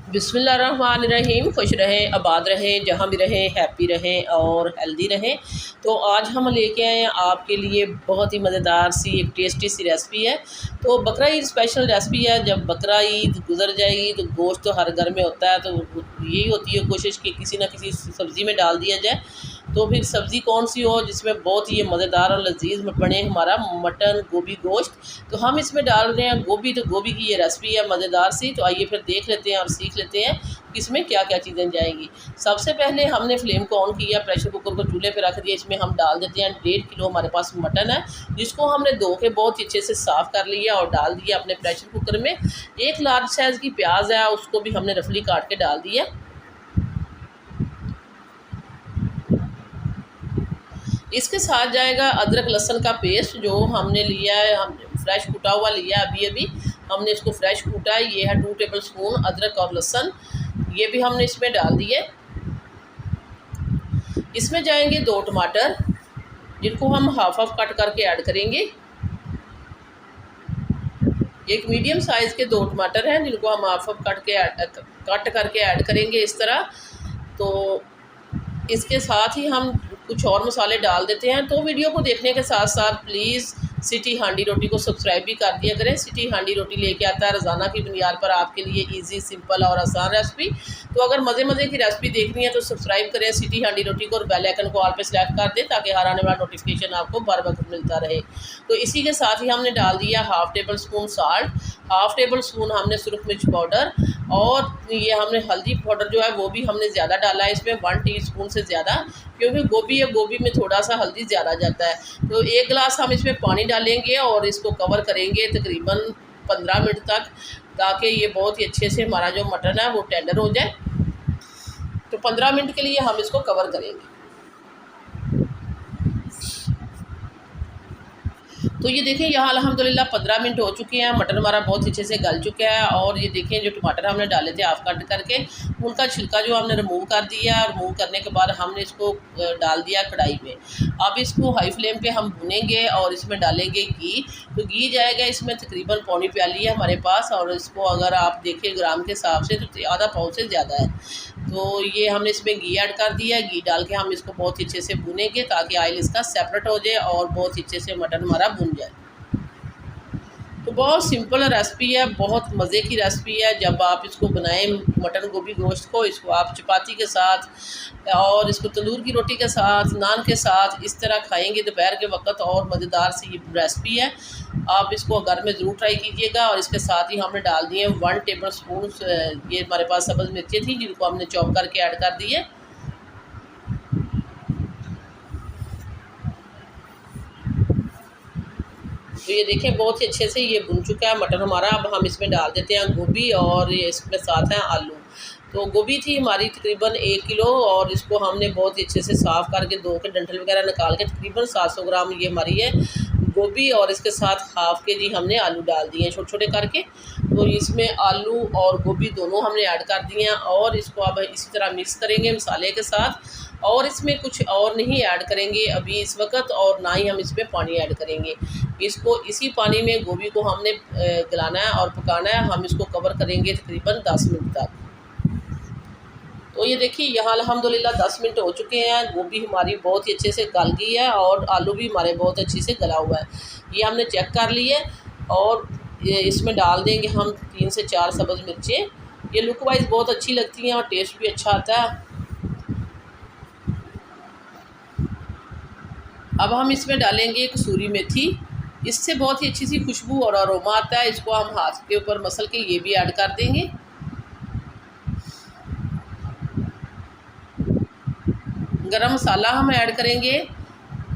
बिस्मिल्लाहिर्रहमानिर्रहीम। खुश रहें, आबाद रहें, जहाँ भी रहें हैप्पी रहें और हेल्दी रहें। तो आज हम लेके आए हैं आपके लिए बहुत ही मज़ेदार सी एक टेस्टी सी रेसिपी है। तो बकरा ईद स्पेशल रेसिपी है। जब बकरा ईद गुजर जाएगी तो गोश्त तो हर घर में होता है, तो यही होती है कोशिश कि किसी ना किसी सब्ज़ी में डाल दिया जाए। तो फिर सब्ज़ी कौन सी हो जिसमें बहुत ही मज़ेदार और लजीज बने हमारा मटन गोभी गोश्त। तो हम इसमें डाल रहे हैं गोभी। तो गोभी की ये रेसिपी है मज़ेदार सी। तो आइए फिर देख लेते हैं और सीख लेते हैं कि इसमें क्या क्या चीज़ें जाएंगी। सबसे पहले हमने फ्लेम को ऑन किया, प्रेशर कुकर को चूल्हे पे रख दिया। इसमें हम डाल देते हैं 1.5 किलो हमारे पास मटन है, जिसको हमने धो के बहुत अच्छे से साफ़ कर लिया और डाल दिया अपने प्रेशर कुकर में। एक लार्ज साइज़ की प्याज है, उसको भी हमने रफली काट के डाल दिया। इसके साथ जाएगा अदरक लहसुन का पेस्ट जो हमने लिया है, हम फ्रेश कूटा हुआ लिया अभी अभी हमने इसको फ्रेश कूटा है। ये है 2 टेबल स्पून अदरक और लहसुन, ये भी हमने इसमें डाल दिए। इसमें जाएंगे 2 टमाटर जिनको हम हाफ हाफ कट करके ऐड करेंगे। एक मीडियम साइज़ के 2 टमाटर हैं जिनको हम हाफ हाफ कट करके ऐड करेंगे इस तरह। तो इसके साथ ही हम कुछ और मसाले डाल देते हैं। तो वीडियो को देखने के साथ साथ प्लीज़ सिटी हांडी रोटी को सब्सक्राइब भी कर दिया करें। सिटी हांडी रोटी लेके आता है रोज़ाना की बुनियाद पर आपके लिए इजी सिंपल और आसान रेसिपी। तो अगर मज़े की रेसिपी देखनी है तो सब्सक्राइब करें सिटी हांडी रोटी को और बेल आइकन को ऑल पे सेलेक्ट कर दें ताकि हर आने वाला नोटिफिकेशन आपको बर वक्त मिलता रहे। तो इसी के साथ ही हमने डाल दिया half table spoon salt, half table spoon हमने सुरख मिर्च पाउडर, और ये हमने हल्दी पाउडर जो है वो भी हमने ज़्यादा डाला है इसमें 1 टीस्पून से ज़्यादा, क्योंकि गोभी है, गोभी में थोड़ा सा हल्दी ज़्यादा जाता है। तो 1 गिलास हम इसमें पानी डालेंगे और इसको कवर करेंगे तकरीबन 15 मिनट तक, ताकि ये बहुत ही अच्छे से हमारा जो मटन है वो टेंडर हो जाए। तो 15 मिनट के लिए हम इसको कवर करेंगे। तो ये देखें यहाँ अल्हम्दुलिल्लाह 15 मिनट हो चुके हैं, मटन हमारा बहुत अच्छे से गल चुका है। और ये देखें जो टमाटर हमने डाले थे हाफ कट करके, उनका छिलका जो हमने रिमूव कर दिया। रिमूव करने के बाद हमने इसको डाल दिया कढ़ाई में। अब इसको हाई फ्लेम पे हम भुनेंगे और इसमें डालेंगे घी। तो घी जाएगा इसमें तकरीबन पौनी प्याली है हमारे पास, और इसको अगर आप देखें ग्राम के हिसाब से तो आधा पाव से ज़्यादा है। तो ये हमने इसमें घी ऐड कर दिया। घी डाल के हम इसको बहुत अच्छे से भुनेंगे ताकि ऑयल इसका सेपरेट हो जाए और बहुत अच्छे से मटन हमारा भुन जाए। तो बहुत सिंपल रेसिपी है, बहुत मज़े की रेसिपी है। जब आप इसको बनाएं मटन गोभी गोश्त को, इसको आप चपाती के साथ और इसको तंदूर की रोटी के साथ, नान के साथ इस तरह खाएंगे दोपहर के वक्त, और मज़ेदार सी ये रेसिपी है। आप इसको घर में ज़रूर ट्राई कीजिएगा। और इसके साथ ही हमने डाल दिए 1 टेबल स्पून, ये हमारे पास सब्ज़ मिर्चें थी जिनको हमने चॉप करके ऐड कर दिए। तो ये देखें बहुत ही अच्छे से ये भुन चुका है मटन हमारा। अब हम इसमें डाल देते हैं गोभी, और ये इसमें साथ हैं आलू। तो गोभी थी हमारी तकरीबन 1 किलो, और इसको हमने बहुत ही अच्छे से साफ़ करके धो के डंठल वगैरह निकाल के तकरीबन 700 ग्राम ये हमारी है गोभी, और इसके साथ हाफ़ के-जी हमने आलू डाल दिए छोटे छोटे करके। तो इसमें आलू और गोभी दोनों हमने ऐड कर दिए हैं, और इसको अब इसी तरह मिक्स करेंगे मसाले के साथ। और इसमें कुछ और नहीं ऐड करेंगे अभी इस वक्त, और ना ही हम इसमें पानी ऐड करेंगे। इसको इसी पानी में गोभी को हमने गलाना है और पकाना है। हम इसको कवर करेंगे तकरीबन 10 मिनट तक। तो ये देखिए यहाँ अल्हम्दुलिल्लाह 10 मिनट हो चुके हैं। गोभी हमारी बहुत ही अच्छे से गल गई है और आलू भी हमारे बहुत अच्छे से गला हुआ है। ये हमने चेक कर लिए, और ये इसमें डाल देंगे हम 3 से 4 सब्ज़ मिर्चें। ये लुक वाइज बहुत अच्छी लगती हैं और टेस्ट भी अच्छा आता है। अब हम इसमें डालेंगे कसूरी मेथी, इससे बहुत ही अच्छी सी खुशबू और अरोमा आता है। इसको हम हाथ के ऊपर मसल के ये भी ऐड कर देंगे। गरम मसाला हम ऐड करेंगे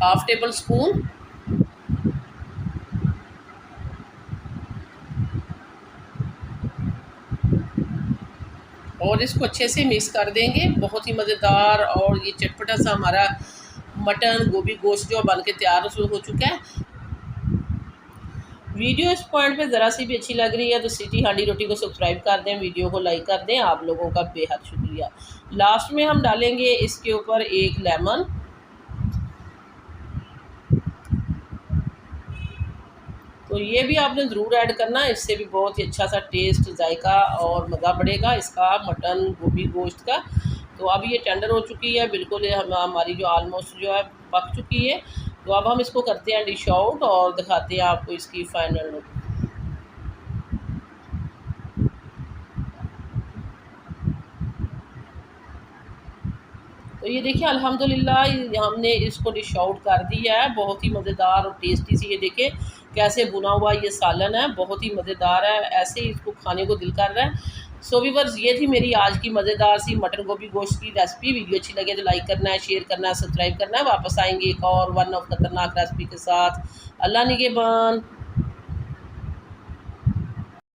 हाफ़ टेबल स्पून, और इसको अच्छे से मिक्स कर देंगे। बहुत ही मज़ेदार और ये चटपटा सा हमारा मटन गोभी गोश्त जो बन के तैयार हो चुका है। वीडियो इस पॉइंट पे ज़रा सी भी अच्छी लग रही है तो सिटी हांडी रोटी को सब्सक्राइब कर दें, वीडियो को लाइक कर दें। आप लोगों का बेहद शुक्रिया। लास्ट में हम डालेंगे इसके ऊपर 1 लेमन, तो ये भी आपने ज़रूर ऐड करना, इससे भी बहुत ही अच्छा सा टेस्ट, जायका और मज़ा बढ़ेगा इसका मटन गोभी गोश्त का। तो अब ये टेंडर हो चुकी है बिल्कुल, ये हमारी जो ऑलमोस्ट जो है पक चुकी है। तो अब हम इसको करते हैं डिश आउट और दिखाते हैं आपको इसकी फ़ाइनल लुक। तो ये देखिए अल्हम्दुलिल्लाह हमने इसको डिश आउट कर दिया है। बहुत ही मज़ेदार और टेस्टी सी, ये देखिए कैसे भुना हुआ ये सालन है, बहुत ही मज़ेदार है, ऐसे ही इसको खाने को दिल कर रहा है। सो व्यूअर्स, ये थी मेरी आज की मज़ेदार सी मटन गोभी गोश्त की रेसिपी। वीडियो अच्छी लगे तो लाइक करना है, शेयर करना है, सब्सक्राइब करना है। वापस आएंगे एक और वन ऑफ खतरनाक रेसिपी के साथ। अल्लाह निगहबान।